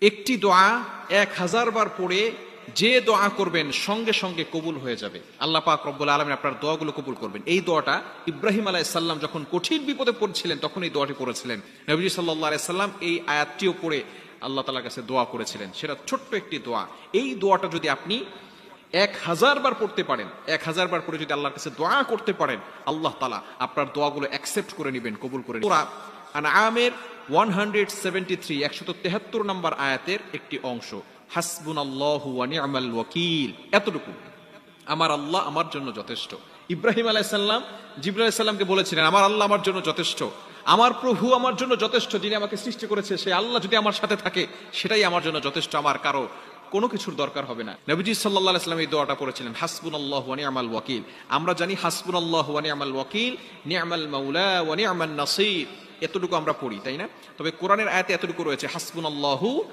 একটি দোয়া 1000 বার পড়ে যে দোয়া করবেন সঙ্গে সঙ্গে কবুল হয়ে যাবে। আল্লাহ পাক রব্বুল আলামিন আপনার দোয়াগুলো কবুল করবেন। এই দোয়াটা ইব্রাহিম আলাইহিস সালাম যখন কঠিন বিপদে পড়ছিলেন তখন এই দোয়াটি পড়েছিলেন। নবীজি সাল্লাল্লাহু আলাইহি সাল্লাম এই আয়াতটিও পড়ে আল্লাহ তাআলার কাছে দোয়া করেছিলেন। সেটা ছোট্ট একটি দোয়া। এই দোয়াটা যদি আপনি 1000 বার পড়তে পারেন, 1000 বার পড়ে যদি আল্লাহর কাছে দোয়া করতে পারেন, আল্লাহ তাআলা আপনার দোয়াগুলো অ্যাকসেপ্ট করে নেবেন, কবুল করে নেবেন। সূরা আনআমের 173 নম্বর আয়াতের একটি অংশ, হাসবুনাল্লাহু ওয়া নি'মাল ওয়াকিল, এতটুকু, আমার আল্লাহ আমার জন্য যথেষ্ট। ইব্রাহিম আলাইহিস সালাম জিবরাইল আলাইহিস সালামকে বলেছিলেন, আমার আল্লাহ আমার জন্য যথেষ্ট, আমার প্রভু আমার জন্য যথেষ্ট, যিনি আমাকে সৃষ্টি করেছে সেই আল্লাহ যদি আমার সাথে থাকে সেটাই আমার জন্য যথেষ্ট, আমার কারো কোনো কিছুর দরকার হবে না। নবীজি সাল্লাল্লাহু আলাইহি ওয়াসাল্লাম এই দোয়াটা পড়েছিলেন, হাসবুনাল্লাহু ওয়া নি'মাল ওয়াকিল। আমরা জানি হাসবুনাল্লাহু ওয়া নি'মাল ওয়াকিল, নি'মাল মাওলা ওয়া নি'মান নাসির, এতটুকু আমরা পড়ি, তাই না? তবে কোরআনের আয়াতে এতটুকু রয়েছে, হাসবুনাল্লাহু